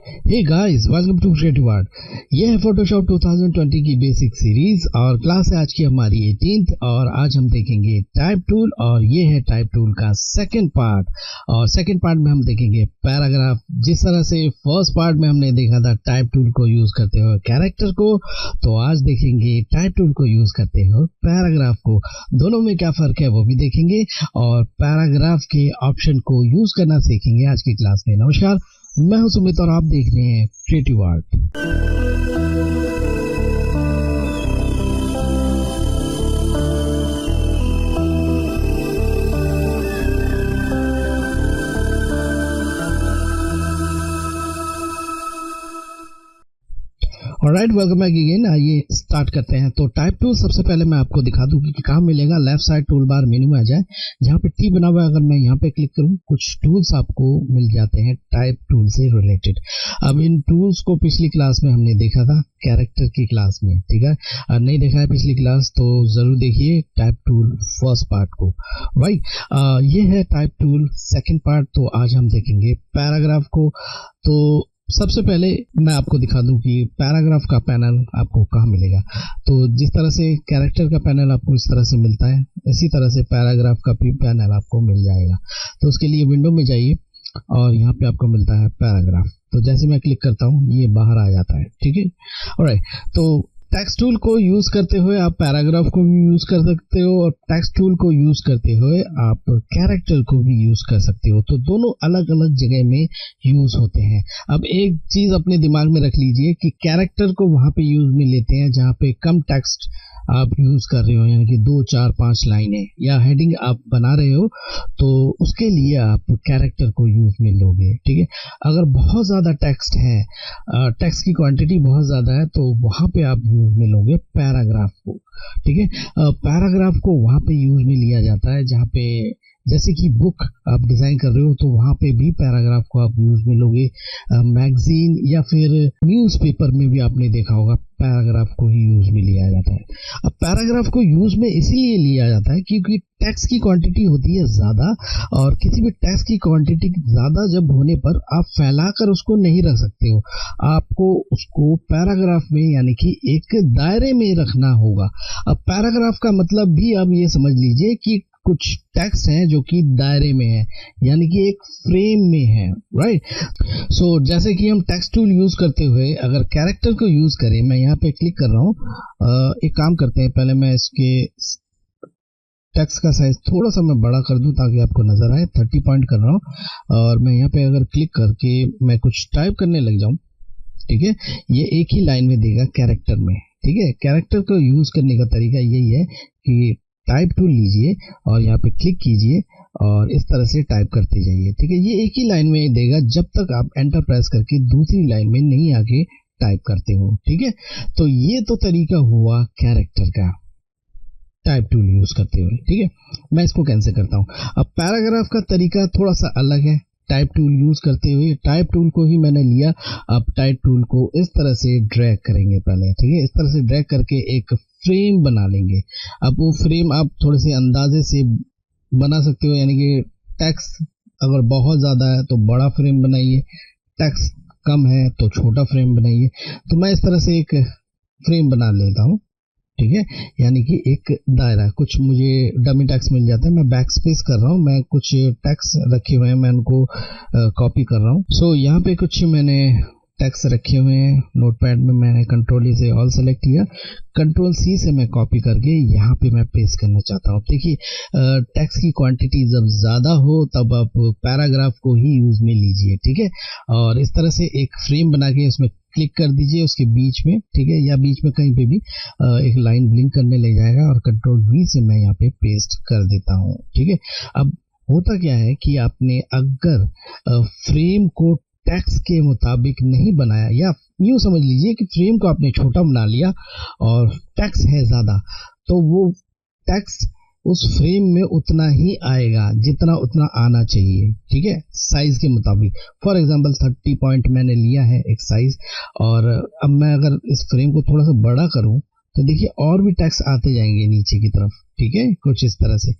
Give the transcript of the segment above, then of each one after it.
Hey guys, welcome to creative art. ये है Photoshop 2020 की बेसिक सीरीज और क्लास है आज की हमारी 18th और आज हम देखेंगे टाइप टूल और ये है टाइप टूल का सेकंड पार्ट। और सेकंड पार्ट में हम देखेंगे पैराग्राफ। जिस तरह से फर्स्ट पार्ट में हमने देखा था टाइप टूल को यूज करते हुए कैरेक्टर को, तो आज देखेंगे टाइप टूल को यूज करते हुए पैराग्राफ को। दोनों में क्या फर्क है वो भी देखेंगे और पैराग्राफ के ऑप्शन को यूज करना सीखेंगे आज की क्लास में। नमस्कार, मैं हूं सुमित और आप देख रहे हैं creative art. Alright, welcome back again. आइए स्टार्ट करते हैं। तो टाइप टूल सबसे पहले मैं आपको दिखा दूं कि कहाँ मिलेगा। लेफ्ट साइड टूल बार मेनू में आ जाए, जहाँ पे टी बना हुआ है, अगर मैं यहाँ पे क्लिक करूँ कुछ टूल्स आपको मिल जाते हैं टाइप टूल से रिलेटेड। अब इन टूल्स को पिछली क्लास में हमने देखा था कैरेक्टर की क्लास में, ठीक है। और नहीं देखा है पिछली क्लास तो जरूर देखिए टाइप टूल फर्स्ट पार्ट को। राइट, ये है टाइप टूल सेकेंड पार्ट। तो आज हम देखेंगे पैराग्राफ को। तो सबसे पहले मैं आपको दिखा दूं कि पैराग्राफ का पैनल आपको कहाँ मिलेगा। तो जिस तरह से कैरेक्टर का पैनल आपको इस तरह से मिलता है, इसी तरह से पैराग्राफ का भी पैनल आपको मिल जाएगा। तो उसके लिए विंडो में जाइए और यहाँ पे आपको मिलता है पैराग्राफ। तो जैसे मैं क्लिक करता हूँ ये बाहर आ जाता है, ठीक है। ऑलराइट, तो टेक्स्ट टूल को यूज करते हुए आप पैराग्राफ को भी यूज कर सकते हो और टेक्स्ट टूल को यूज करते हुए आप कैरेक्टर को भी यूज कर सकते हो। तो दोनों अलग अलग जगह में यूज होते हैं। अब एक चीज अपने दिमाग में रख लीजिए कि कैरेक्टर को वहां पे यूज में लेते हैं जहां पे कम टेक्स्ट आप यूज कर रहे हो, यानी कि 2, 4, 5 लाइनें या हेडिंग आप बना रहे हो, तो उसके लिए आप कैरेक्टर को यूज में लोगे, ठीक है। अगर बहुत ज्यादा टेक्स्ट है, टेक्स्ट की क्वांटिटी बहुत ज्यादा है, तो वहां पे आप यूज में लोगे पैराग्राफ को, ठीक है। पैराग्राफ को वहां पे यूज में लिया जाता है जहाँ पे जैसे कि बुक आप डिजाइन कर रहे हो, तो वहां पे भी पैराग्राफ को आप यूज में लोगे। मैगजीन या फिर न्यूज़पेपर में भी आपने देखा होगा पैराग्राफ को ही यूज में लिया जाता है। अब पैराग्राफ को यूज में इसीलिए लिया जाता है क्योंकि टेक्स्ट की क्वांटिटी होती है ज्यादा और किसी भी टेक्स्ट की क्वांटिटी ज्यादा जब होने पर आप फैलाकर उसको नहीं रख सकते हो। आपको उसको पैराग्राफ में यानी कि एक दायरे में रखना होगा। अब पैराग्राफ का मतलब भी आप ये समझ लीजिए कि कुछ टेक्स्ट हैं जो कि दायरे में है, यानी कि एक फ्रेम में है। राइट, सो जैसे कि हम टेक्स्ट टूल यूज करते हुए अगर कैरेक्टर को यूज करें, मैं यहाँ पे क्लिक कर रहा हूँ। एक काम करते हैं, पहले मैं इसके टेक्स्ट का साइज थोड़ा सा मैं बड़ा कर दूं ताकि आपको नजर आए। 30 पॉइंट कर रहा हूँ और मैं यहाँ पे अगर क्लिक करके मैं कुछ टाइप करने लग जाऊं, ठीक है, ये एक ही लाइन में देगा कैरेक्टर में, ठीक है। कैरेक्टर को यूज करने का तरीका यही है कि टाइप टूल लीजिए और यहाँ पे क्लिक कीजिए और इस तरह से टाइप करते जाइए, ठीक है। ये एक ही लाइन में देगा जब तक आप एंटर प्रेस करके दूसरी लाइन में नहीं आगे टाइप करते हो, ठीक है। तो ये तो तरीका हुआ कैरेक्टर का टाइप टूल यूज करते हुए, ठीक है। मैं इसको कैंसिल करता हूँ। अब पैराग्राफ का तरीका थोड़ा सा अलग है टाइप टूल यूज करते हुए। टाइप टूल को ही मैंने लिया। अब टाइप टूल को इस तरह से ड्रैग करेंगे पहले, ठीक है। इस तरह से ड्रैग करके एक फ्रेम बना लेंगे। अब वो फ्रेम आप थोड़े से अंदाजे से बना सकते हो, यानी कि टेक्स्ट अगर बहुत ज़्यादा है तो बड़ा फ्रेम बनाइए, टेक्स्ट कम है तो छोटा फ्रेम बनाइए। तो मैं इस तरह से एक फ्रेम बना लेता हूँ, ठीक है, यानी कि एक दायरा। कुछ मुझे डमी टेक्स्ट मिल जाता है, मैं बैक स्पेस कर रहा हूँ। मैं कुछ टेक्स्ट रखे हुए हैं, मैं उनको कॉपी कर रहा हूँ। सो यहाँ पे कुछ मैंने टेक्स्ट रखे हुए हैं। नोटपैड में मैंने कंट्रोल E से ऑल सेलेक्ट किया, कंट्रोल C से मैं कॉपी करके यहाँ पे मैं पेस्ट करना चाहता हूँ। देखिए, टेक्स्ट की क्वांटिटी जब ज़्यादा हो तब आप पैराग्राफ को ही यूज़ में लीजिए, ठीक है। और इस तरह से एक फ्रेम बना के उसमें क्लिक कर दीजिए उसके बीच में, ठीक है, या बीच में कहीं पे भी एक लाइन ब्लिंक करने लग जाएगा और कंट्रोल V से मैं यहाँ पे पेस्ट कर देता हूँ, ठीक है। अब होता क्या है कि आपने अगर फ्रेम को टेक्स्ट के मुताबिक नहीं बनाया, या यूँ समझ लीजिए कि फ्रेम को आपने छोटा बना लिया और टेक्स्ट है ज़्यादा, तो वो टेक्स्ट उस फ्रेम में उतना ही आएगा जितना उतना आना चाहिए, ठीक है, साइज के मुताबिक। फॉर एग्जांपल 30 पॉइंट मैंने लिया है एक साइज, और अब मैं अगर इस फ्रेम को थोड़ा सा बड़ा करूं तो देखिए और भी टेक्स्ट आते जाएंगे नीचे की तरफ, ठीक है, कुछ इस तरह से।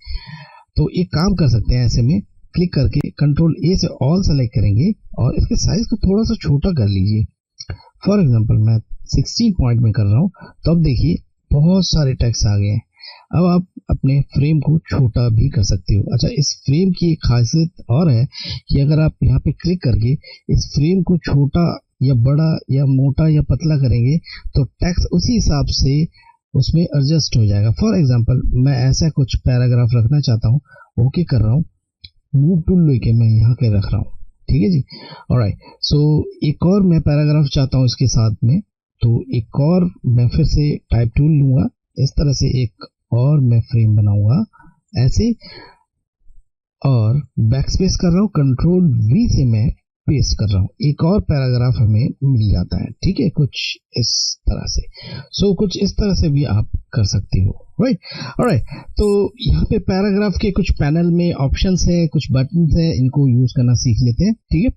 तो एक काम कर सकते हैं ऐसे में क्लिक करके कंट्रोल ए से ऑल सेलेक्ट करेंगे और इसके साइज को थोड़ा सा छोटा कर लीजिए। फॉर एग्जांपल मैं 16 पॉइंट में कर रहा हूँ, तो अब देखिए बहुत सारे टेक्स्ट आ गए हैं। अब आप अपने फ्रेम को छोटा भी कर सकते हो। अच्छा, इस फ्रेम की एक खासियत और है कि अगर आप यहाँ पे क्लिक करके इस फ्रेम को छोटा या बड़ा या मोटा या पतला करेंगे तो टेक्स्ट उसी हिसाब से उसमें एडजस्ट हो जाएगा। फॉर एग्जांपल मैं ऐसा कुछ पैराग्राफ रखना चाहता हूँ, ओके कर रहा हूँ, मूव टूल लेके मैं यहाँ पे रख रहा हूँ, ठीक है जी। ऑलराइट, सो एक और मैं पैराग्राफ चाहता हूँ इसके साथ में, तो एक और मैं फिर से टाइप टूल लूंगा, इस तरह से एक और मैं फ्रेम बनाऊंगा ऐसे, और बैकस्पेस कर रहा हूँ, कंट्रोल वी से मैं पेस्ट कर रहा हूँ, एक और पैराग्राफ हमें मिल जाता है, ठीक है, कुछ इस तरह से। सो कुछ इस तरह से भी आप कर सकते हो, राइट। ऑलराइट, तो यहाँ पे पैराग्राफ के कुछ पैनल में ऑप्शंस है, कुछ बटन्स है, इनको यूज करना सीख लेते हैं, ठीक है।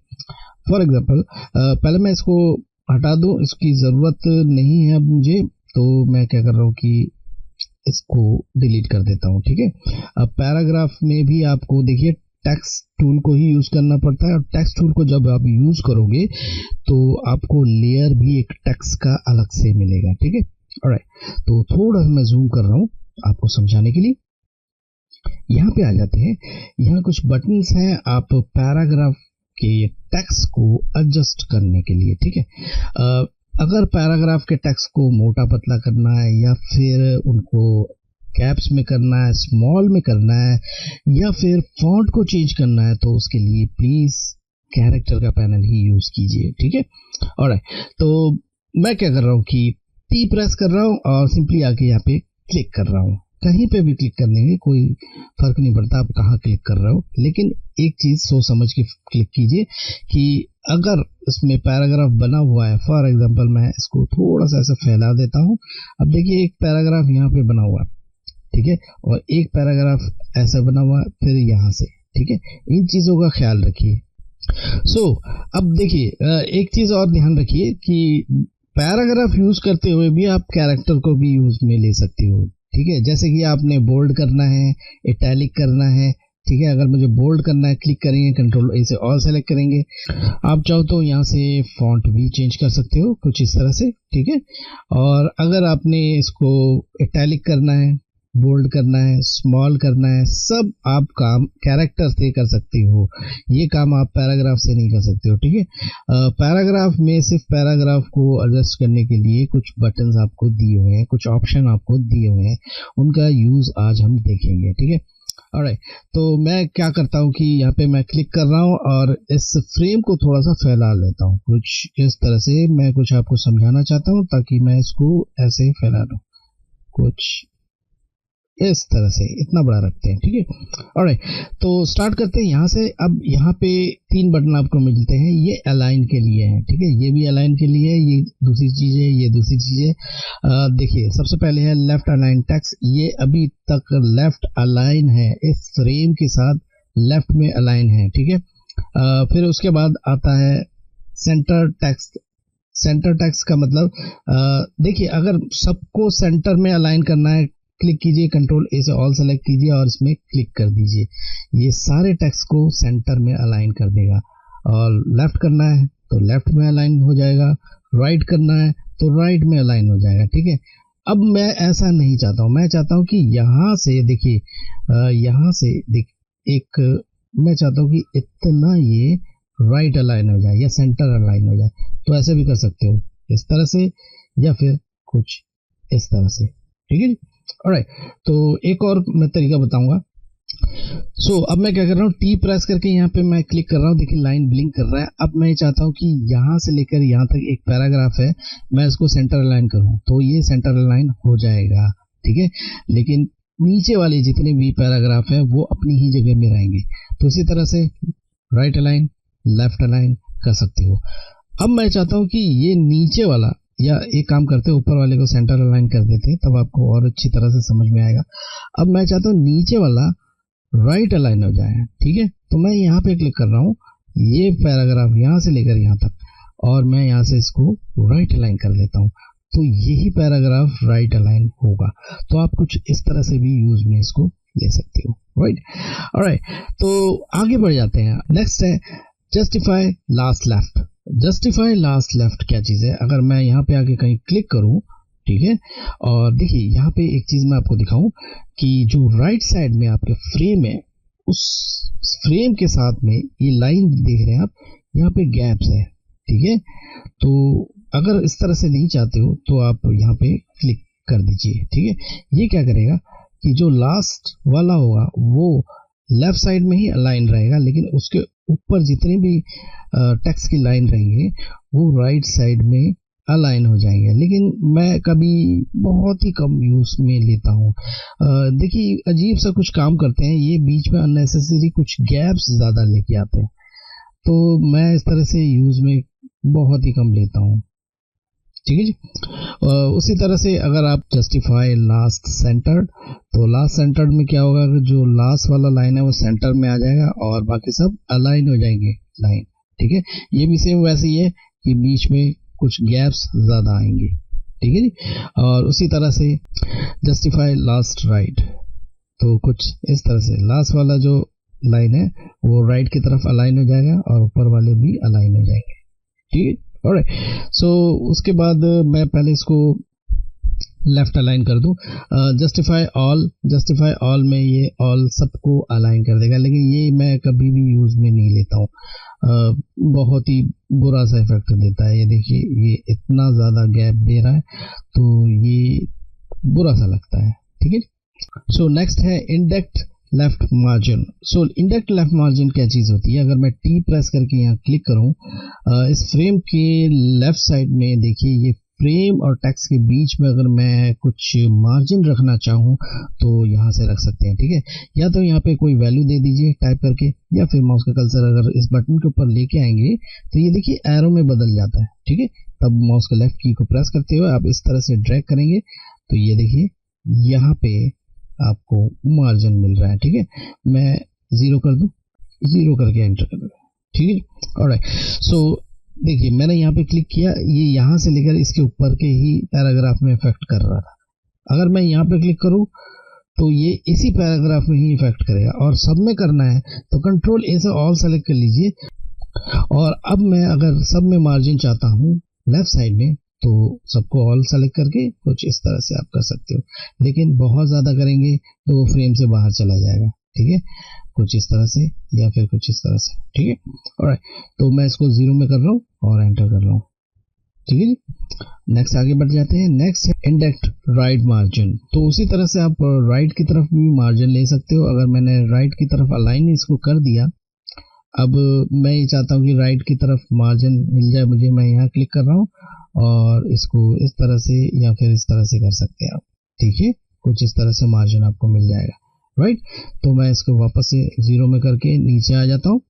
फॉर एग्जांपल पहले मैं इसको हटा दूं, इसकी जरूरत नहीं है अब मुझे, तो मैं क्या कर रहा हूँ कि इसको डिलीट कर देता हूँ, ठीक है। अब पैराग्राफ में भी आपको देखिए टेक्स्ट टूल को ही यूज करना पड़ता है, और टेक्स्ट टूल को जब आप यूज करोगे तो आपको लेयर भी एक टेक्स्ट का अलग से मिलेगा, ठीक है। ऑलराइट, तो थोड़ा मैं जूम कर रहा हूँ आपको समझाने के लिए। यहाँ पे आ जाते हैं, यहाँ कुछ बटन्स हैं आप पैराग्राफ के टेक्स्ट को एडजस्ट करने के लिए, ठीक है। अगर पैराग्राफ के टेक्स्ट को मोटा पतला करना है, या फिर उनको कैप्स में करना है, स्मॉल में करना है, या फिर फॉन्ट को चेंज करना है, तो उसके लिए प्लीज कैरेक्टर का पैनल ही यूज कीजिए, ठीक है। ऑलराइट, तो मैं क्या कर रहा हूँ कि टी प्रेस कर रहा हूँ और सिंपली आके यहाँ पे क्लिक कर रहा हूँ। कहीं पे भी क्लिक करने में कोई फर्क नहीं पड़ता आप कहाँ क्लिक कर रहे हो, लेकिन एक चीज सोच समझ के क्लिक कीजिए कि अगर इसमें पैराग्राफ बना हुआ है, फॉर एग्जांपल मैं इसको थोड़ा सा ऐसा फैला देता हूँ। अब देखिए एक पैराग्राफ यहाँ पे बना हुआ है, ठीक है, और एक पैराग्राफ ऐसा बना हुआ है फिर यहाँ से, ठीक है। इन चीजों का ख्याल रखिए। सो अब देखिए एक चीज और ध्यान रखिए कि पैराग्राफ यूज करते हुए भी आप कैरेक्टर को भी यूज में ले सकते हो, ठीक है। जैसे कि आपने बोल्ड करना है, इटैलिक करना है, ठीक है। अगर मुझे बोल्ड करना है, क्लिक करेंगे, कंट्रोल ए से ऑल सेलेक्ट करेंगे। आप चाहो तो यहाँ से फॉन्ट भी चेंज कर सकते हो कुछ इस तरह से, ठीक है। और अगर आपने इसको इटैलिक करना है, बोल्ड करना है, स्मॉल करना है, सब आप काम कैरेक्टर से कर सकते हो, ये काम आप पैराग्राफ से नहीं कर सकते हो, ठीक है। पैराग्राफ में सिर्फ पैराग्राफ को एडजस्ट करने के लिए कुछ बटन्स आपको दिए हुए हैं, कुछ ऑप्शन आपको दिए हुए हैं, उनका यूज आज हम देखेंगे, ठीक है। ऑलराइट, तो मैं क्या करता हूँ कि यहाँ पे मैं क्लिक कर रहा हूँ और इस फ्रेम को थोड़ा सा फैला लेता हूँ, कुछ इस तरह से। मैं कुछ आपको समझाना चाहता हूँ ताकि मैं इसको ऐसे ही फैला दूँ, कुछ इस तरह से, इतना बड़ा रखते हैं, ठीक है। ऑलराइट, तो स्टार्ट करते हैं यहाँ से। अब यहाँ पे 3 बटन आपको मिलते हैं, ये अलाइन के लिए है, ठीक है, ये भी अलाइन के लिए है, ये दूसरी चीज है, ये दूसरी चीज है। देखिए सबसे पहले है लेफ्ट अलाइन टेक्स्ट, ये अभी तक लेफ्ट अलाइन है, इस फ्रेम के साथ लेफ्ट में अलाइन है, ठीक है। फिर उसके बाद आता है सेंटर टेक्स्ट। सेंटर टेक्स्ट का मतलब देखिए अगर सबको सेंटर में अलाइन करना है, क्लिक कीजिए, कंट्रोल ए से ऑल सेलेक्ट कीजिए और इसमें क्लिक कर दीजिए, ये सारे टेक्स्ट को सेंटर में अलाइन कर देगा। और लेफ्ट करना है तो लेफ्ट में अलाइन हो जाएगा, राइट करना है तो राइट में अलाइन हो जाएगा, ठीक है। अब मैं ऐसा नहीं चाहता हूँ, मैं चाहता हूँ कि यहाँ से देखिए, यहाँ से एक मैं चाहता हूँ कि इतना ये राइट अलाइन हो जाए या सेंटर अलाइन हो जाए, तो ऐसे भी कर सकते हो इस तरह से, या फिर कुछ इस तरह से, ठीक है। ऑलराइट, तो एक और मैं तरीका बताऊंगा। सो अब मैं क्या कर रहा हूँ, टी प्रेस करके यहाँ पे मैं क्लिक कर रहा हूँ, देखिए लाइन ब्लिंक कर रहा है। अब मैं चाहता हूँ कि यहाँ से लेकर यहाँ तक एक पैराग्राफ है, मैं इसको सेंटर अलाइन करूँ, तो ये सेंटर अलाइन हो जाएगा, ठीक है। लेकिन नीचे वाले जितने भी पैराग्राफ है वो अपनी ही जगह में रहेंगे। तो इसी तरह से राइट अलाइन, लेफ्ट अलाइन कर सकते हो। अब मैं चाहता हूँ कि ये नीचे वाला, या एक काम करते हैं ऊपर वाले को सेंटर अलाइन कर देते हैं, तब आपको और अच्छी तरह से समझ में आएगा। अब मैं चाहता हूँ नीचे वाला राइट अलाइन हो जाए, ठीक है। तो मैं यहाँ पे क्लिक कर रहा हूँ, ये पैराग्राफ यहाँ से लेकर यहाँ तक, और मैं यहाँ से इसको राइट अलाइन कर देता हूँ, तो यही पैराग्राफ राइट अलाइन होगा। तो आप कुछ इस तरह से भी यूज में इसको ले सकते हो, राइट। ऑलराइट, तो आगे बढ़ जाते हैं। नेक्स्ट है justify last left. Justify last left क्या चीज़ है? अगर मैं यहाँ पे आके कहीं क्लिक करूँ, ठीक है, और देखिए यहाँ पे एक चीज़ मैं आपको दिखाऊं कि जो राइट साइड में आपके फ्रेम है, उस फ्रेम के साथ में ये लाइन देख रहे हैं आप, यहाँ पे गैप्स है, ठीक है। तो अगर इस तरह से नहीं चाहते हो तो आप यहाँ पे क्लिक कर दीजिए, ठीक है। ये क्या करेगा कि जो लास्ट वाला होगा वो लेफ्ट साइड में ही अलाइन रहेगा, लेकिन उसके ऊपर जितने भी टेक्स्ट की लाइन रहेंगे वो राइट साइड में अलाइन हो जाएंगे। लेकिन मैं कभी बहुत ही कम यूज में लेता हूँ। देखिए अजीब सा कुछ काम करते हैं ये, बीच में अननेसेसरी कुछ गैप्स ज़्यादा लेके आते हैं, तो मैं इस तरह से यूज में बहुत ही कम लेता हूँ, ठीक है जी। उसी तरह से अगर आप जस्टिफाई लास्ट सेंटर्ड, तो लास्ट सेंटर्ड में क्या होगा कि जो लास्ट वाला लाइन है वो सेंटर में आ जाएगा और बाकी सब अलाइन हो जाएंगे लाइन, ठीक है। ये भी सेम वैसे ही है कि बीच में कुछ गैप्स ज़्यादा आएंगे, ठीक है जी। और उसी तरह से जस्टिफाई लास्ट राइट, तो कुछ इस तरह से लास्ट वाला जो लाइन है वो राइट की तरफ अलाइन हो जाएगा और ऊपर वाले भी अलाइन हो जाएंगे, ठीक है। ऑलराइट, सो उसके बाद मैं पहले इसको लेफ्ट अलाइन कर दूं। जस्टिफाई ऑल में ये ऑल सबको अलाइन कर देगा, लेकिन ये मैं कभी भी यूज में नहीं लेता हूँ। बहुत ही बुरा सा इफेक्ट देता है। ये देखिए ये इतना ज़्यादा गैप दे रहा है, तो ये बुरा सा लगता है, ठीक है। सो नेक्स्ट है इंडेक्ट लेफ्ट मार्जिन। सो इंडेक्ट लेफ्ट मार्जिन क्या चीज़ होती है? अगर मैं टी प्रेस करके यहाँ क्लिक करूँ, इस फ्रेम के लेफ्ट साइड में देखिए ये फ्रेम और टेक्स्ट के बीच में अगर मैं कुछ मार्जिन रखना चाहूँ तो यहाँ से रख सकते हैं, ठीक है। या तो यहाँ पे कोई वैल्यू दे दीजिए टाइप करके, या फिर माउस का कर्सर अगर इस बटन के ऊपर लेके आएंगे तो ये देखिए एरो में बदल जाता है, ठीक है। तब माउस के लेफ्ट की को प्रेस करते हुए आप इस तरह से ड्रैग करेंगे तो ये देखिए यहाँ पे आपको मार्जिन मिल रहा है, ठीक है। मैं 0 कर दूं, 0 करके एंटर कर दूं, ठीक है। ऑलराइट, सो देखिए मैंने यहाँ पे क्लिक किया, ये यहाँ से लेकर इसके ऊपर के ही पैराग्राफ में इफेक्ट कर रहा था। अगर मैं यहाँ पे क्लिक करूँ तो ये इसी पैराग्राफ में ही इफेक्ट करेगा। और सब में करना है तो कंट्रोल ए से ऑल सेलेक्ट कर लीजिए। और अब मैं अगर सब में मार्जिन चाहता हूँ लेफ्ट साइड में, तो सबको ऑल सेलेक्ट करके कुछ इस तरह से आप कर सकते हो। लेकिन बहुत ज़्यादा करेंगे तो वो फ्रेम से बाहर चला जाएगा, ठीक है। कुछ इस तरह से या फिर कुछ इस तरह से, ठीक है। ऑलराइट, तो मैं इसको 0 में कर रहा हूँ और एंटर कर रहा हूँ, ठीक है जी। नेक्स्ट आगे बढ़ जाते हैं। नेक्स्ट है इंडेक्ट राइट मार्जिन। तो उसी तरह से आप राइट की तरफ भी मार्जिन ले सकते हो। अगर मैंने राइट की तरफ अलाइन इसको कर दिया, अब मैं ये चाहता हूँ कि राइट की तरफ मार्जिन मिल जाए मुझे, मैं यहाँ क्लिक कर रहा हूँ और इसको इस तरह से या फिर इस तरह से कर सकते हैं आप, ठीक है। कुछ इस तरह से मार्जिन आपको मिल जाएगा, राइट। तो मैं इसको वापस से 0 में करके नीचे आ जाता हूँ।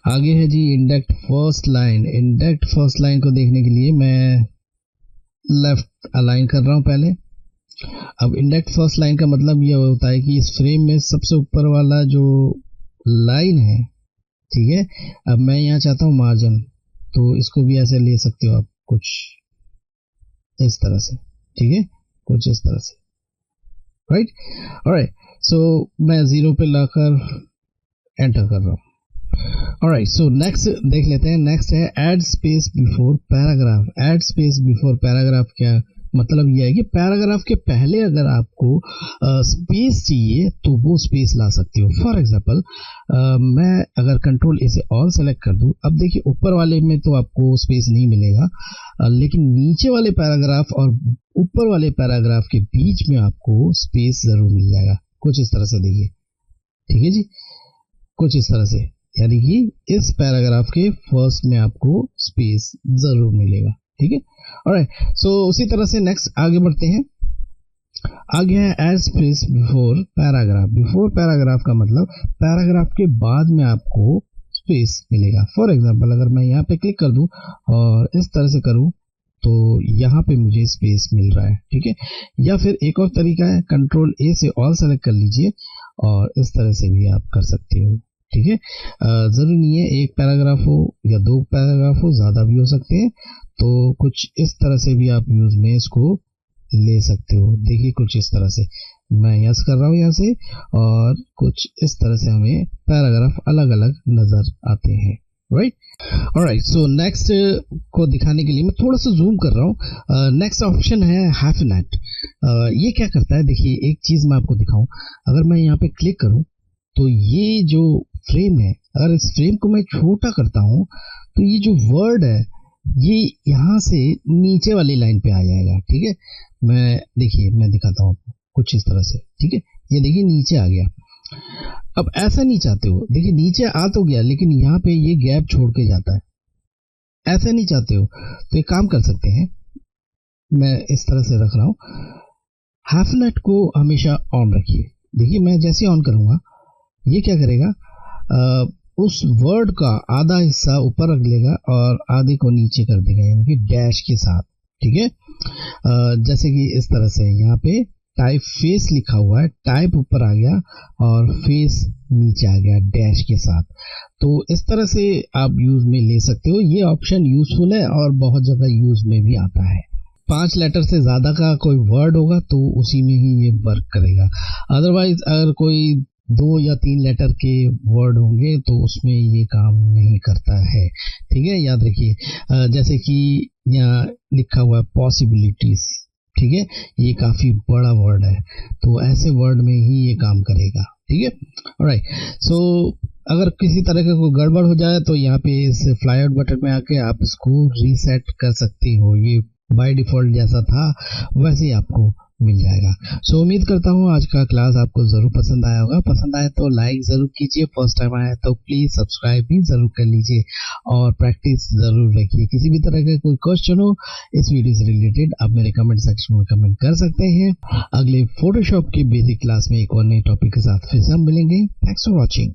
आगे है जी इंडेक्ट फर्स्ट लाइन। इंडेक्ट फर्स्ट लाइन को देखने के लिए मैं लेफ्ट अलाइन कर रहा हूँ पहले। अब इंडेक्ट फर्स्ट लाइन का मतलब यह होता है कि इस फ्रेम में सबसे ऊपर वाला जो लाइन है, ठीक है। अब मैं यहाँ चाहता हूँ मार्जिन, तो इसको भी ऐसे ले सकते हो आप, कुछ इस तरह से, ठीक है, कुछ इस तरह से, राइट। ऑलराइट, सो मैं 0 पे लाकर एंटर कर रहा हूँ। ऑलराइट, सो नेक्स्ट देख लेते हैं। नेक्स्ट है add space before paragraph. Add space before paragraph क्या मतलब? यह है कि पैराग्राफ के पहले अगर आपको स्पेस चाहिए तो वो स्पेस ला सकते हो। फॉर एग्जांपल मैं अगर कंट्रोल ए से ऑल सेलेक्ट कर दूं, अब देखिए ऊपर वाले में तो आपको स्पेस नहीं मिलेगा, लेकिन नीचे वाले पैराग्राफ और ऊपर वाले पैराग्राफ के बीच में आपको स्पेस जरूर मिल जाएगा। कुछ इस तरह से देखिए, ठीक है जी, कुछ इस तरह से, यानी कि इस पैराग्राफ के फर्स्ट में आपको स्पेस जरूर मिलेगा, ठीक है। ऑलराइट, सो उसी तरह से नेक्स्ट आगे बढ़ते हैं। आगे है add space before paragraph. Before paragraph का मतलब पैराग्राफ के बाद में आपको स्पेस मिलेगा। फॉर एग्जांपल अगर मैं यहाँ पे क्लिक कर दूं और इस तरह से करूं तो यहाँ पे मुझे स्पेस मिल रहा है, ठीक है। या फिर एक और तरीका है, कंट्रोल ए से ऑल सेलेक्ट कर लीजिए और इस तरह से भी आप कर सकते हो, ठीक है। जरूरी नहीं है एक पैराग्राफ हो या 2 पैराग्राफ हो, ज़्यादा भी हो सकते हैं। तो कुछ इस तरह से भी आप यूज में इसको ले सकते हो। देखिए कुछ इस तरह से मैं यस कर रहा हूँ यहाँ से, और कुछ इस तरह से हमें पैराग्राफ अलग अलग नजर आते हैं, राइट। ऑलराइट, सो नेक्स्ट को दिखाने के लिए मैं थोड़ा सा जूम कर रहा हूँ। नेक्स्ट ऑप्शन है हाइफेनेट। ये क्या करता है, देखिए एक चीज मैं आपको दिखाऊं। अगर मैं यहाँ पे क्लिक करूं तो ये जो फ्रेम है, अगर इस फ्रेम को मैं छोटा करता हूं तो ये जो वर्ड है ये यहाँ से नीचे वाली लाइन पे आ जाएगा, ठीक है। मैं दिखाता हूँ कुछ इस तरह से, ठीक है। ये देखिए नीचे आ गया। अब ऐसा नहीं चाहते हो, देखिए नीचे आ तो गया लेकिन यहाँ पे ये गैप छोड़ के जाता है। ऐसा नहीं चाहते हो तो एक काम कर सकते हैं, मैं इस तरह से रख रहा हूँ। हाइफेनेट को हमेशा ऑन रखिए। देखिए मैं जैसे ऑन करूंगा ये क्या करेगा, उस वर्ड का आधा हिस्सा ऊपर रख लेगा और आधे को नीचे कर देगा, यानी कि डैश के साथ, ठीक है। जैसे कि इस तरह से यहाँ पे टाइप फेस लिखा हुआ है, टाइप ऊपर आ गया और फेस नीचे आ गया डैश के साथ। तो इस तरह से आप यूज में ले सकते हो। ये ऑप्शन यूजफुल है और बहुत जगह यूज में भी आता है। 5 लेटर से ज्यादा का कोई वर्ड होगा तो उसी में ही ये वर्क करेगा। अदरवाइज अगर कोई 2 या 3 लेटर के वर्ड होंगे तो उसमें ये काम नहीं करता है, ठीक है। याद रखिए, जैसे कि यहाँ लिखा हुआ है पॉसिबिलिटीज, ठीक है, ये काफी बड़ा वर्ड है तो ऐसे वर्ड में ही ये काम करेगा, ठीक है। ऑलराइट, सो अगर किसी तरह का कोई गड़बड़ हो जाए तो यहाँ पे इस फ्लाई आउट बटन में आके आप इसको रीसेट कर सकते हो। ये बाय डिफॉल्ट जैसा था वैसे ही आपको मिल जाएगा। सो उम्मीद करता हूँ आज का क्लास आपको जरूर पसंद आया होगा। पसंद आए तो लाइक जरूर कीजिए, फर्स्ट टाइम आया तो प्लीज सब्सक्राइब भी जरूर कर लीजिए और प्रैक्टिस जरूर रखिए। किसी भी तरह का कोई क्वेश्चन हो इस वीडियो से रिलेटेड आप मेरे कमेंट सेक्शन में कमेंट कर सकते हैं। अगले फोटोशॉप की बेसिक क्लास में एक और नए टॉपिक के साथ फिर से हम मिलेंगे। Thanks for watching.